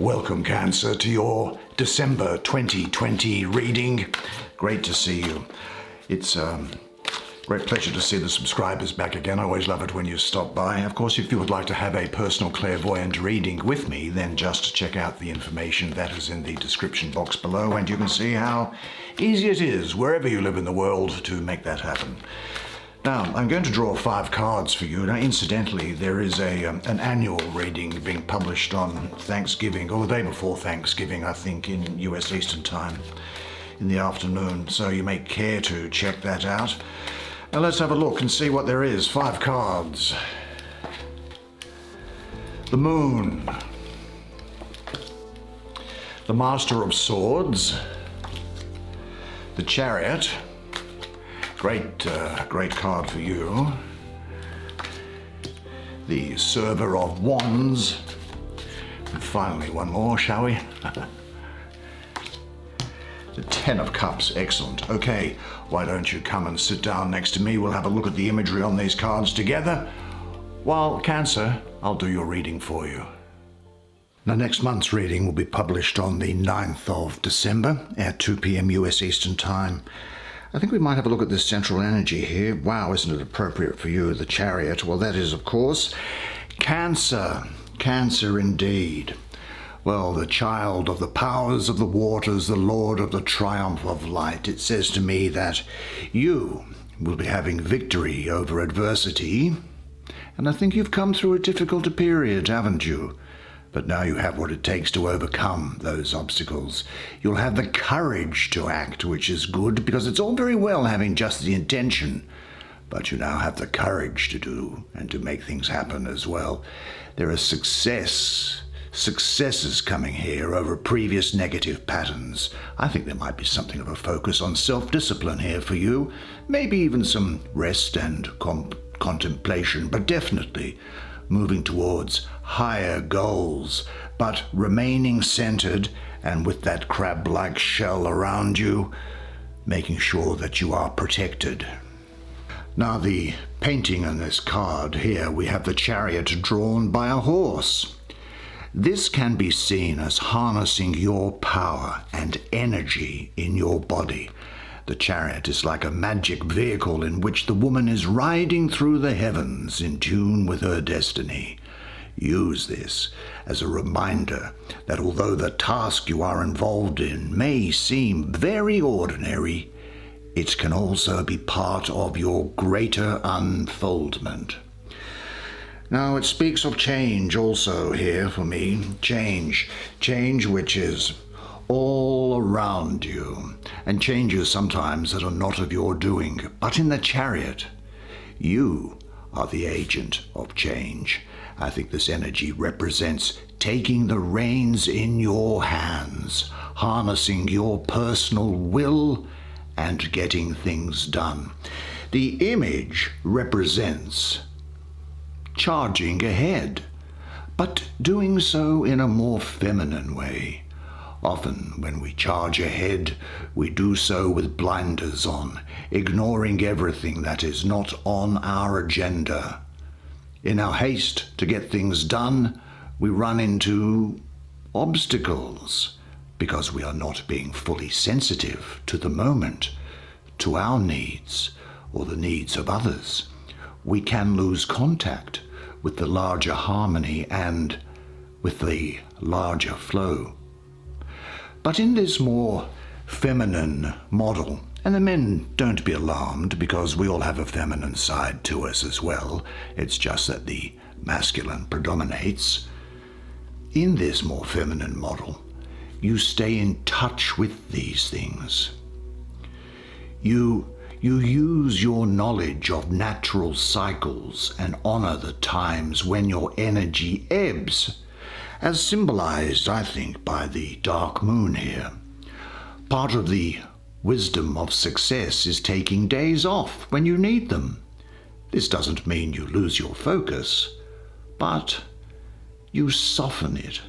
Welcome, Cancer, to your December 2020 reading. Great to see you. It's a great pleasure to see the subscribers back again. I always love it when you stop by. Of course, if you would like to have a personal clairvoyant reading with me, then just check out the information that is in the description box below, and you can see how easy it is, wherever you live in the world, to make that happen. Now, I'm going to draw 5 cards for you. Now, incidentally, there is an annual reading being published on Thanksgiving, or the day before Thanksgiving, I think, in US Eastern Time, in the afternoon. So you may care to check that out. Now, let's have a look and see what there is. 5 cards. The Moon. The Master of Swords. The Chariot. Great card for you. The Server of Wands. And finally, one more, shall we? The 10 of Cups, excellent. Okay, why don't you come and sit down next to me? We'll have a look at the imagery on these cards together. While, Cancer, I'll do your reading for you. Now, next month's reading will be published on the 9th of December at 2 p.m. US Eastern Time. I think we might have a look at this central energy here. Wow, isn't it appropriate for you, the Chariot? Well, that is, of course, Cancer. Cancer indeed. Well, the child of the powers of the waters, the lord of the triumph of light. It says to me that you will be having victory over adversity. And I think you've come through a difficult period, haven't you? But now you have what it takes to overcome those obstacles. You'll have the courage to act, which is good, because it's all very well having just the intention, but you now have the courage to do and to make things happen as well. There are successes coming here over previous negative patterns. I think there might be something of a focus on self-discipline here for you, maybe even some rest and contemplation, but definitely moving towards higher goals, but remaining centered and with that crab-like shell around you, making sure that you are protected. Now, the painting on this card here, we have the Chariot drawn by a horse. This can be seen as harnessing your power and energy in your body. The Chariot is like a magic vehicle in which the woman is riding through the heavens in tune with her destiny. Use this as a reminder that although the task you are involved in may seem very ordinary, it can also be part of your greater unfoldment. Now, it speaks of change also here for me. Change which is all around you, and changes sometimes that are not of your doing. But in the Chariot, you are the agent of change. I think this energy represents taking the reins in your hands, harnessing your personal will, and getting things done. The image represents charging ahead, but doing so in a more feminine way. Often when we charge ahead, we do so with blinders on, ignoring everything that is not on our agenda. In our haste to get things done, we run into obstacles because we are not being fully sensitive to the moment, to our needs or the needs of others. We can lose contact with the larger harmony and with the larger flow. But in this more feminine model, and the men, don't be alarmed, because we all have a feminine side to us as well. It's just that the masculine predominates. In this more feminine model, you stay in touch with these things. You use your knowledge of natural cycles and honor the times when your energy ebbs, as symbolized, I think, by the dark moon here. Part of the wisdom of success is taking days off when you need them. This doesn't mean you lose your focus, but you soften it.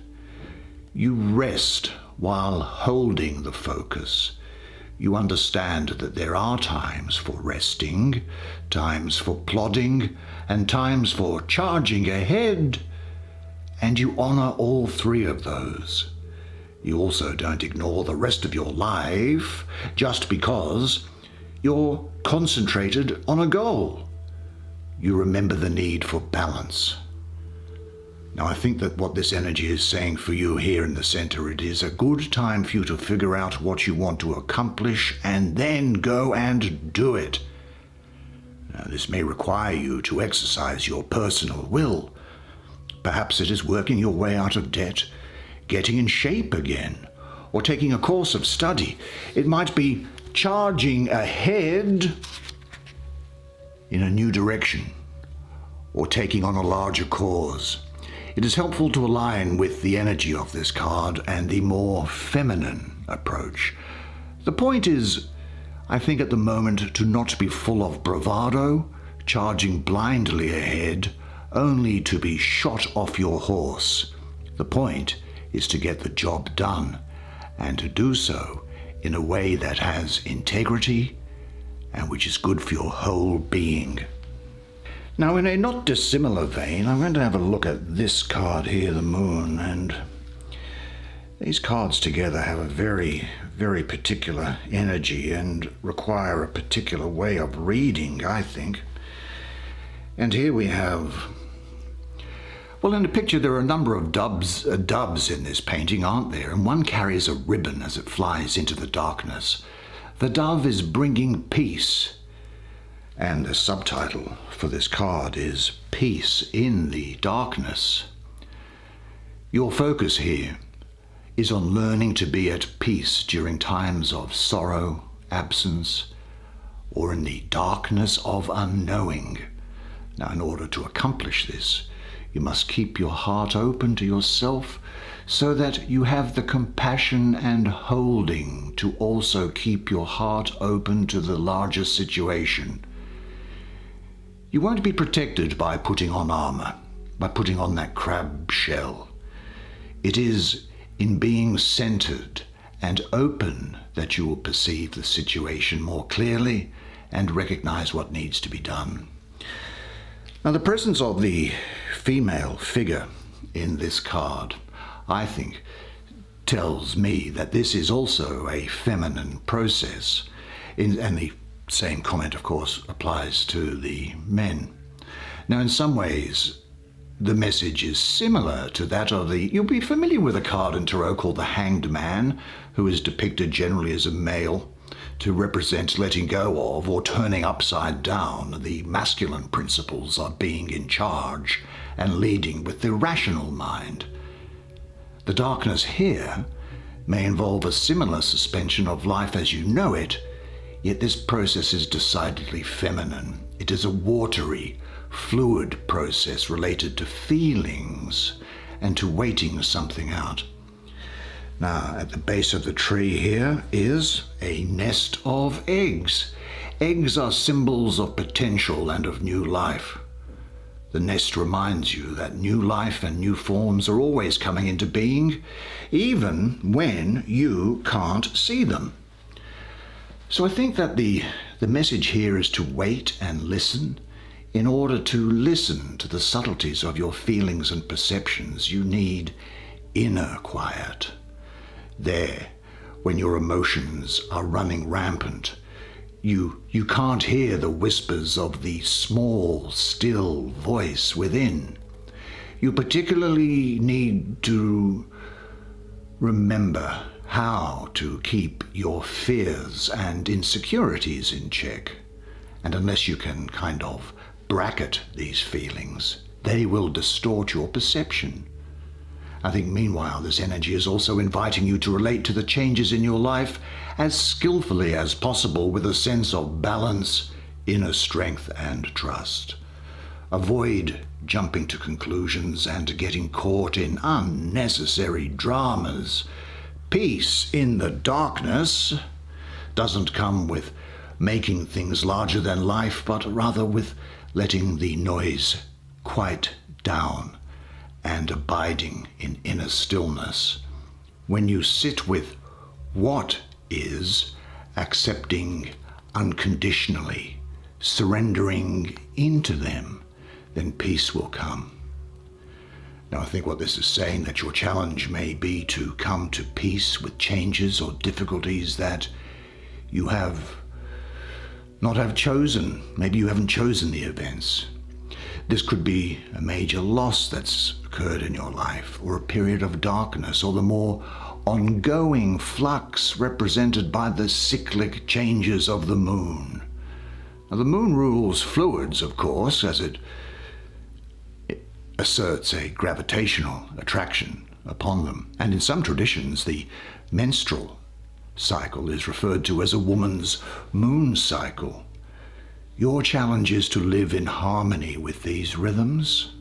You rest while holding the focus. You understand that there are times for resting, times for plodding, and times for charging ahead, and you honor all three of those. You also don't ignore the rest of your life just because you're concentrated on a goal. You remember the need for balance. Now, I think that what this energy is saying for you here in the center, it is a good time for you to figure out what you want to accomplish and then go and do it. Now, this may require you to exercise your personal will. Perhaps it is working your way out of debt, getting in shape again, or taking a course of study. It might be charging ahead in a new direction, or taking on a larger cause. It is helpful to align with the energy of this card and the more feminine approach. The point is, I think at the moment, to not be full of bravado, charging blindly ahead, only to be shot off your horse. The point is to get the job done, and to do so in a way that has integrity and which is good for your whole being. Now, in a not dissimilar vein, I'm going to have a look at this card here, the Moon, and these cards together have a very, very particular energy and require a particular way of reading, I think. And here we have, well, in the picture there are a number of doves in this painting, aren't there? And one carries a ribbon as it flies into the darkness. The dove is bringing peace. And the subtitle for this card is Peace in the Darkness. Your focus here is on learning to be at peace during times of sorrow, absence, or in the darkness of unknowing. Now, in order to accomplish this, you must keep your heart open to yourself so that you have the compassion and holding to also keep your heart open to the larger situation. You won't be protected by putting on armor, by putting on that crab shell. It is in being centered and open that you will perceive the situation more clearly and recognize what needs to be done. Now, the presence of the female figure in this card, I think, tells me that this is also a feminine process, and the same comment, of course, applies to the men. Now, in some ways, the message is similar to that of you'll be familiar with a card in tarot called the Hanged Man, who is depicted generally as a male to represent letting go of or turning upside down the masculine principles of being in charge and leading with the rational mind. The darkness here may involve a similar suspension of life as you know it, yet this process is decidedly feminine. It is a watery, fluid process related to feelings and to waiting something out. Now, at the base of the tree here is a nest of eggs. Eggs are symbols of potential and of new life. The nest reminds you that new life and new forms are always coming into being, even when you can't see them. So I think that the message here is to wait and listen. In order to listen to the subtleties of your feelings and perceptions, you need inner quiet. There, when your emotions are running rampant, you can't hear the whispers of the small, still voice within. You particularly need to remember how to keep your fears and insecurities in check. And unless you can kind of bracket these feelings, they will distort your perception. I think meanwhile this energy is also inviting you to relate to the changes in your life as skillfully as possible with a sense of balance, inner strength and trust. Avoid jumping to conclusions and getting caught in unnecessary dramas. Peace in the darkness doesn't come with making things larger than life, but rather with letting the noise quiet down and abiding in inner stillness. When you sit with what is, accepting unconditionally, surrendering into them, then peace will come. Now, I think what this is saying, that your challenge may be to come to peace with changes or difficulties that you have not have chosen. Maybe you haven't chosen the events. This could be a major loss that's occurred in your life, or a period of darkness, or the more ongoing flux represented by the cyclic changes of the moon. Now, the moon rules fluids, of course, as it asserts a gravitational attraction upon them. And in some traditions, the menstrual cycle is referred to as a woman's moon cycle. Your challenge is to live in harmony with these rhythms.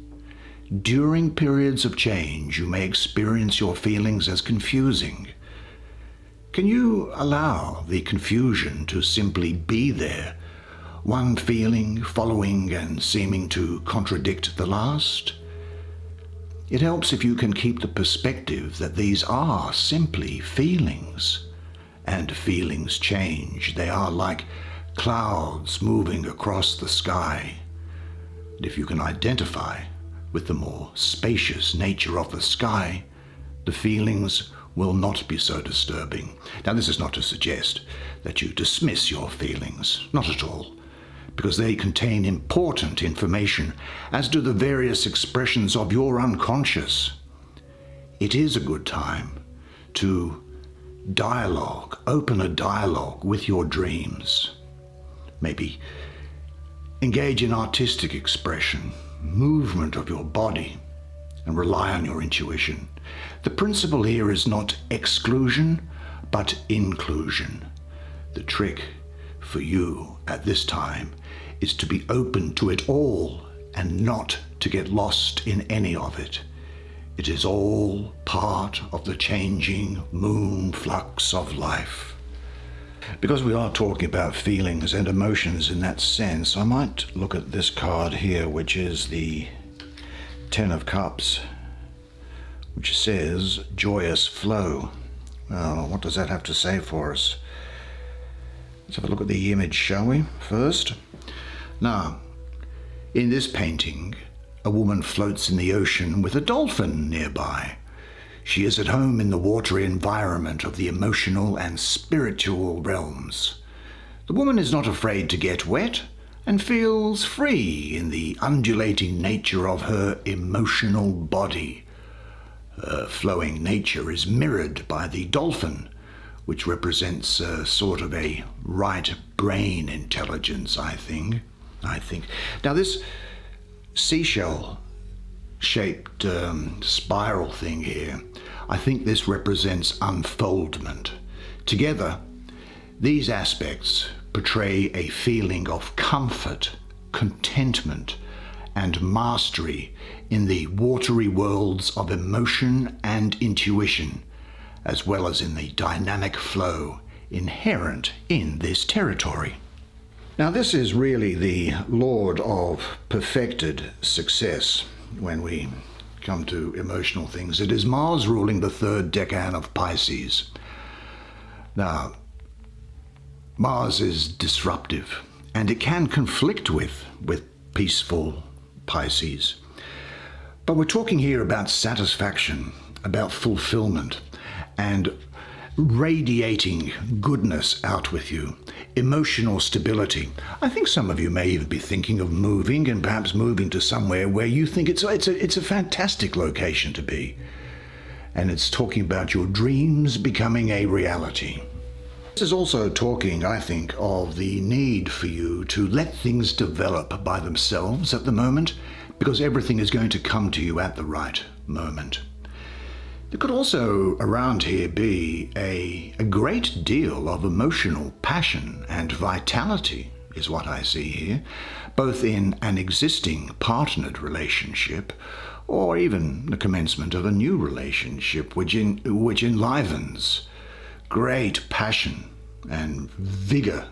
During periods of change, you may experience your feelings as confusing. Can you allow the confusion to simply be there, one feeling following and seeming to contradict the last? It helps if you can keep the perspective that these are simply feelings, and feelings change. They are like clouds moving across the sky. And if you can identify with the more spacious nature of the sky, the feelings will not be so disturbing. Now, this is not to suggest that you dismiss your feelings, not at all, because they contain important information, as do the various expressions of your unconscious. It is a good time to open a dialogue with your dreams. Maybe engage in artistic expression, movement of your body, and rely on your intuition. The principle here is not exclusion, but inclusion. The trick for you at this time is to be open to it all and not to get lost in any of it. It is all part of the changing moon flux of life. Because we are talking about feelings and emotions in that sense, I might look at this card here, which is the Ten of Cups, which says joyous flow. Well, what does that have to say for us? Let's have a look at the image, shall we, first? Now, in this painting, a woman floats in the ocean with a dolphin nearby. She is at home in the watery environment of the emotional and spiritual realms. The woman is not afraid to get wet and feels free in the undulating nature of her emotional body. Her flowing nature is mirrored by the dolphin, which represents a sort of a right brain intelligence, I think. Now, this seashell-shaped spiral thing here, I think this represents unfoldment. Together, these aspects portray a feeling of comfort, contentment, and mastery in the watery worlds of emotion and intuition, as well as in the dynamic flow inherent in this territory. Now, this is really the Lord of perfected success when we come to emotional things. It is Mars ruling the third decan of Pisces. Now, Mars is disruptive, and it can conflict with peaceful Pisces. But we're talking here about satisfaction, about fulfillment, and radiating goodness out with you, emotional stability. I think some of you may even be thinking of moving, and perhaps moving to somewhere where you think it's a fantastic location to be. And it's talking about your dreams becoming a reality. This is also talking, I think, of the need for you to let things develop by themselves at the moment, because everything is going to come to you at the right moment. There could also around here be a great deal of emotional passion and vitality, is what I see here, both in an existing partnered relationship or even the commencement of a new relationship which enlivens great passion and vigor.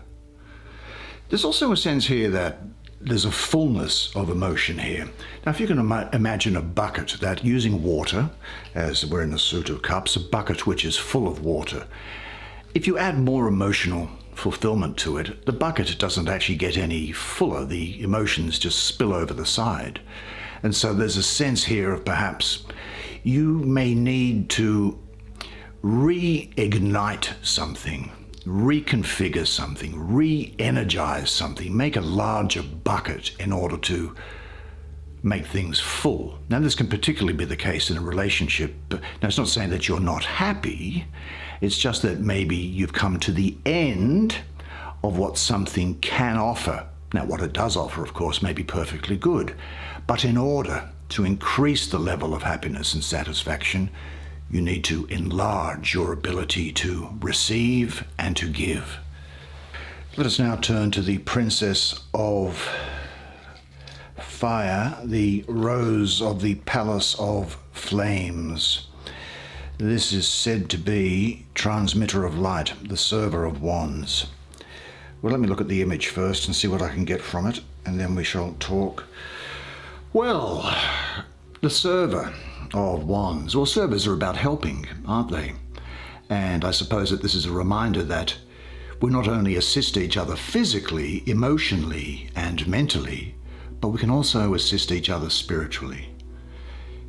There's also a sense here that there's a fullness of emotion here. Now, if you can imagine a bucket that, using water, as we're in the Suit of Cups, a bucket which is full of water, if you add more emotional fulfillment to it, the bucket doesn't actually get any fuller. The emotions just spill over the side. And so there's a sense here of perhaps you may need to reignite something, reconfigure something, re-energize something, make a larger bucket in order to make things full. Now, this can particularly be the case in a relationship. Now, it's not saying that you're not happy. It's just that maybe you've come to the end of what something can offer. Now, what it does offer, of course, may be perfectly good. But in order to increase the level of happiness and satisfaction, you need to enlarge your ability to receive and to give. Let us now turn to the Princess of Fire, the Rose of the Palace of Flames. This is said to be transmitter of light, the server of wands. Well, let me look at the image first and see what I can get from it, and then we shall talk. Well, the server of wands. Well, servers are about helping, aren't they? And I suppose that this is a reminder that we not only assist each other physically, emotionally, and mentally, but we can also assist each other spiritually.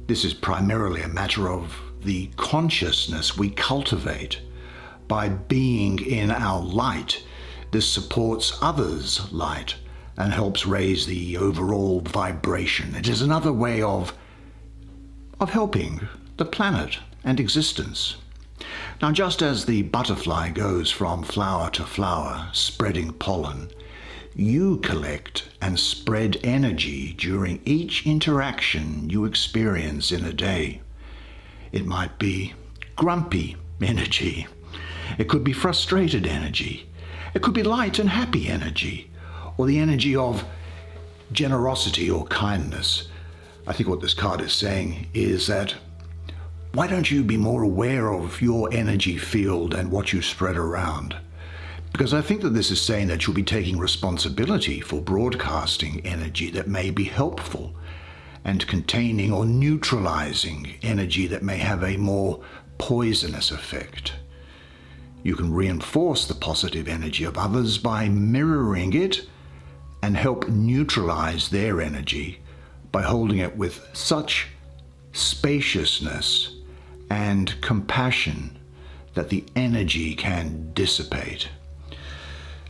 This is primarily a matter of the consciousness we cultivate by being in our light. This supports others' light and helps raise the overall vibration. It is another way of helping the planet and existence. Now, just as the butterfly goes from flower to flower, spreading pollen, you collect and spread energy during each interaction you experience in a day. It might be grumpy energy. It could be frustrated energy. It could be light and happy energy, or the energy of generosity or kindness. I think what this card is saying is that why don't you be more aware of your energy field and what you spread around? Because I think that this is saying that you'll be taking responsibility for broadcasting energy that may be helpful and containing or neutralizing energy that may have a more poisonous effect. You can reinforce the positive energy of others by mirroring it and help neutralize their energy by holding it with such spaciousness and compassion that the energy can dissipate.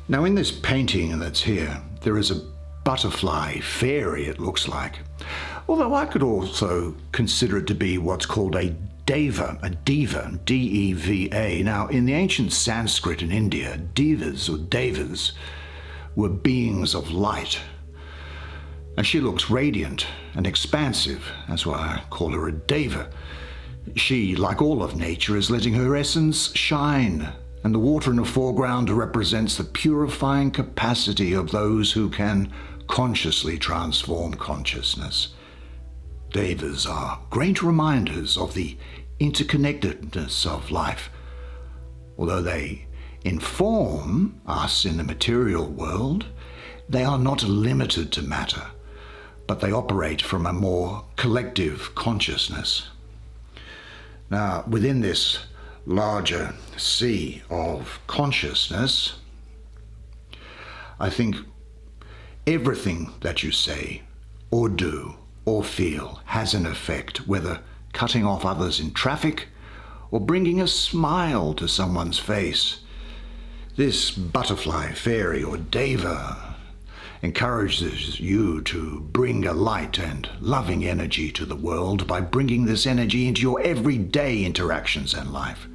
Now, in this painting that's here, there is a butterfly fairy, it looks like. Although I could also consider it to be what's called a deva, D-E-V-A. Now, in the ancient Sanskrit in India, devas or devas were beings of light. And she looks radiant and expansive. That's why I call her a deva. She, like all of nature, is letting her essence shine. And the water in the foreground represents the purifying capacity of those who can consciously transform consciousness. Devas are great reminders of the interconnectedness of life. Although they inform us in the material world, they are not limited to matter, but they operate from a more collective consciousness. Now, within this larger sea of consciousness, I think everything that you say or do or feel has an effect, whether cutting off others in traffic or bringing a smile to someone's face. This butterfly fairy or deva encourages you to bring a light and loving energy to the world by bringing this energy into your everyday interactions in life.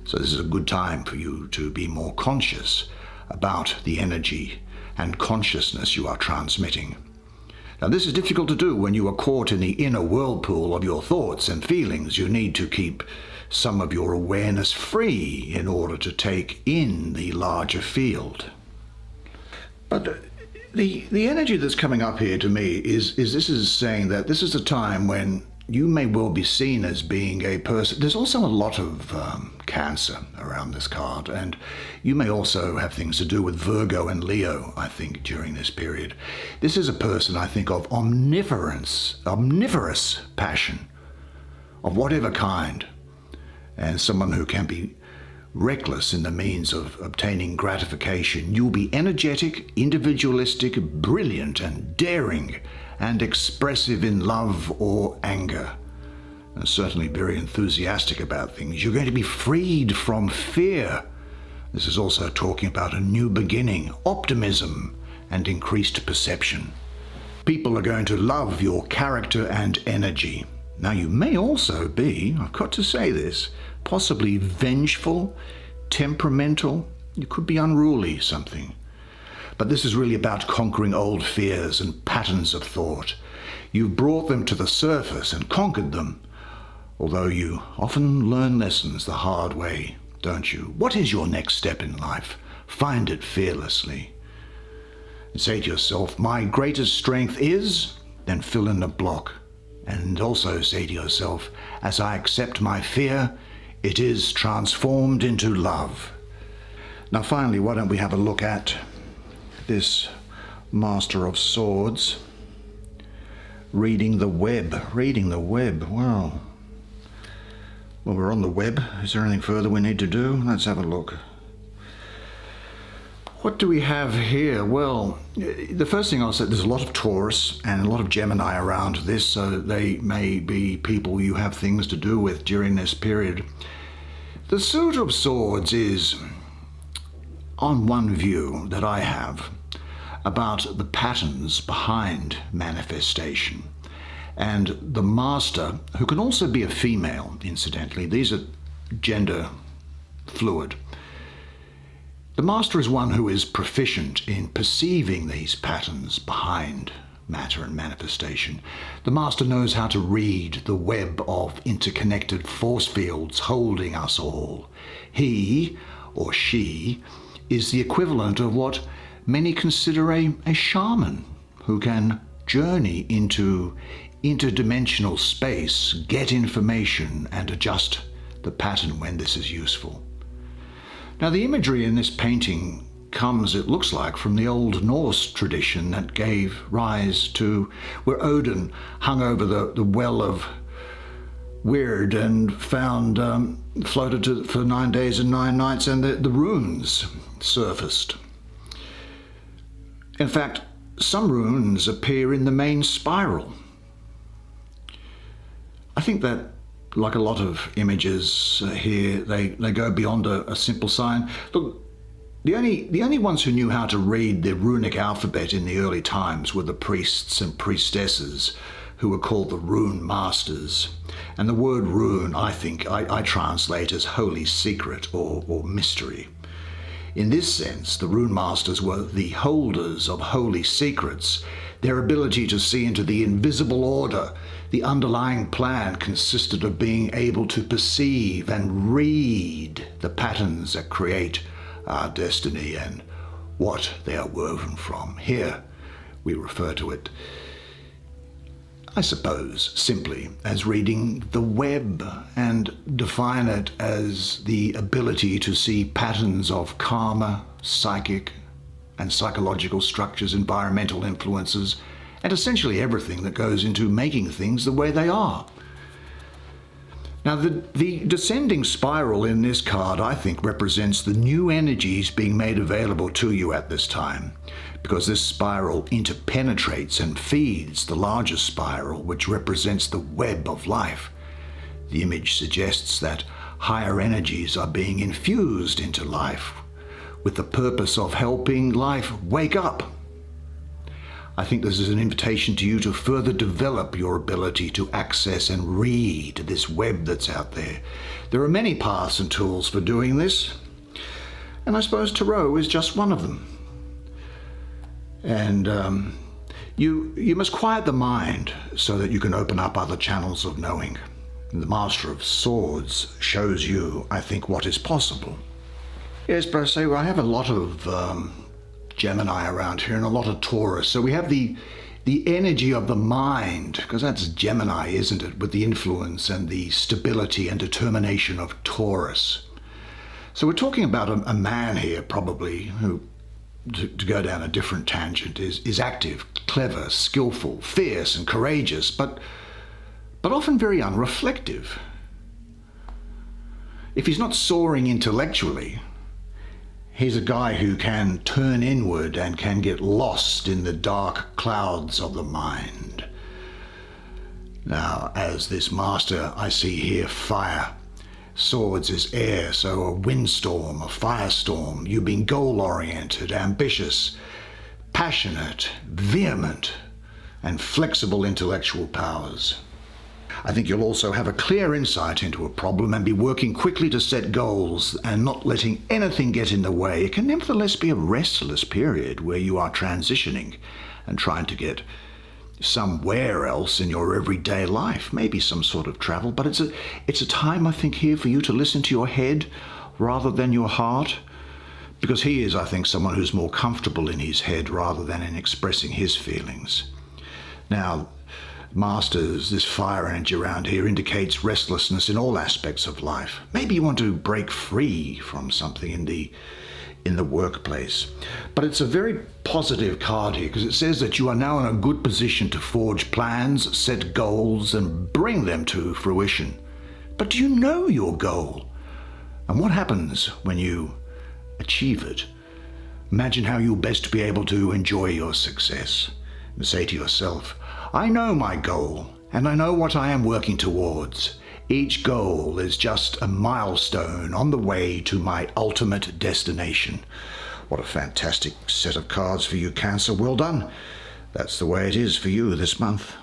So this is a good time for you to be more conscious about the energy and consciousness you are transmitting. Now, this is difficult to do when you are caught in the inner whirlpool of your thoughts and feelings. You need to keep some of your awareness free in order to take in the larger field. But the energy that's coming up here to me is this is saying that this is a time when you may well be seen as being a person. There's also a lot of Cancer around this card, and you may also have things to do with Virgo and Leo, I think, during this period. This is a person, I think, of omnivorous passion of whatever kind, and someone who can be reckless in the means of obtaining gratification. You'll be energetic, individualistic, brilliant, and daring, and expressive in love or anger. And certainly very enthusiastic about things. You're going to be freed from fear. This is also talking about a new beginning, optimism, and increased perception. People are going to love your character and energy. Now, you may also be, I've got to say this, possibly vengeful, temperamental. You could be unruly, something. But this is really about conquering old fears and patterns of thought. You've brought them to the surface and conquered them, although you often learn lessons the hard way, don't you? What is your next step in life? Find it fearlessly. And say to yourself, my greatest strength is, then fill in the block. And also say to yourself, as I accept my fear, it is transformed into love. Now finally, why don't we have a look at this Master of Swords, reading the web. Wow. Well, we're on the web. Is there anything further we need to do? Let's have a look. What do we have here? Well, the first thing I'll say, there's a lot of Taurus and a lot of Gemini around this, so they may be people you have things to do with during this period. The Suit of Swords is, on one view that I have, about the patterns behind manifestation. And the master, who can also be a female, incidentally, these are gender fluid. The master is one who is proficient in perceiving these patterns behind matter and manifestation. The master knows how to read the web of interconnected force fields holding us all. He, or she, is the equivalent of what many consider a shaman, who can journey into interdimensional space, get information, and adjust the pattern when this is useful. Now, the imagery in this painting comes, it looks like, from the old Norse tradition that gave rise to where Odin hung over the well of Weird and found, floated for 9 days and 9 nights, and the runes surfaced. In fact, some runes appear in the main spiral. I think that, like a lot of images here, they go beyond a simple sign. Look, the only ones who knew how to read the runic alphabet in the early times were the priests and priestesses, who were called the rune masters. And the word rune, I think, I translate as holy secret or mystery. In this sense, the rune masters were the holders of holy secrets. Their ability to see into the invisible order, the underlying plan, consisted of being able to perceive and read the patterns that create our destiny and what they are woven from. Here, we refer to it, I suppose, simply as reading the web, and define it as the ability to see patterns of karma, psychic and psychological structures, environmental influences, and essentially everything that goes into making things the way they are. Now, the descending spiral in this card, I think, represents the new energies being made available to you at this time, because this spiral interpenetrates and feeds the larger spiral, which represents the web of life. The image suggests that higher energies are being infused into life with the purpose of helping life wake up. I think this is an invitation to you to further develop your ability to access and read this web that's out there. There are many paths and tools for doing this, and I suppose tarot is just one of them. And you must quiet the mind so that you can open up other channels of knowing. And the Master of Swords shows you, I think, what is possible. Yes, but I say, well, I have a lot of Gemini around here and a lot of Taurus. So we have the energy of the mind, because that's Gemini, isn't it? With the influence and the stability and determination of Taurus. So we're talking about a man here, probably, who, to go down a different tangent, is active, clever, skillful, fierce and courageous, but often very unreflective. If he's not soaring intellectually, He's a guy who can turn inward and can get lost in the dark clouds of the mind. Now, as this master, I see here fire. Swords is air, so a windstorm, a firestorm. You've been goal-oriented, ambitious, passionate, vehement, and flexible intellectual powers. I think you'll also have a clear insight into a problem and be working quickly to set goals and not letting anything get in the way. It can nevertheless be a restless period where you are transitioning and trying to get somewhere else in your everyday life, maybe some sort of travel, but it's a time, I think, here for you to listen to your head rather than your heart, because he is, I think, someone who's more comfortable in his head rather than in expressing his feelings. Now, Masters, this fire energy around here indicates restlessness in all aspects of life. Maybe you want to break free from something in the workplace. But it's a very positive card here because it says that you are now in a good position to forge plans, set goals, and bring them to fruition. But do you know your goal? And what happens when you achieve it? Imagine how you'll best be able to enjoy your success. And say to yourself, I know my goal, and I know what I am working towards. Each goal is just a milestone on the way to my ultimate destination. What a fantastic set of cards for you, Cancer. Well done. That's the way it is for you this month.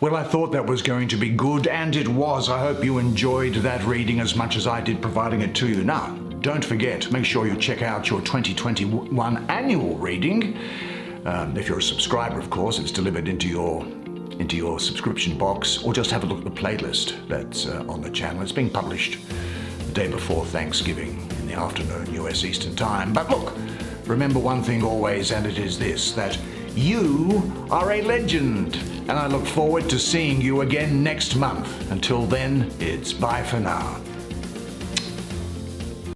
Well, I thought that was going to be good, and it was. I hope you enjoyed that reading as much as I did providing it to you. Now, don't forget, make sure you check out your 2021 annual reading. If you're a subscriber, of course, it's delivered into your subscription box, or just have a look at the playlist that's on the channel. It's being published the day before Thanksgiving in the afternoon, US Eastern Time. But look, remember one thing always, and it is this, that you are a legend, and I look forward to seeing you again next month. Until then, it's bye for now.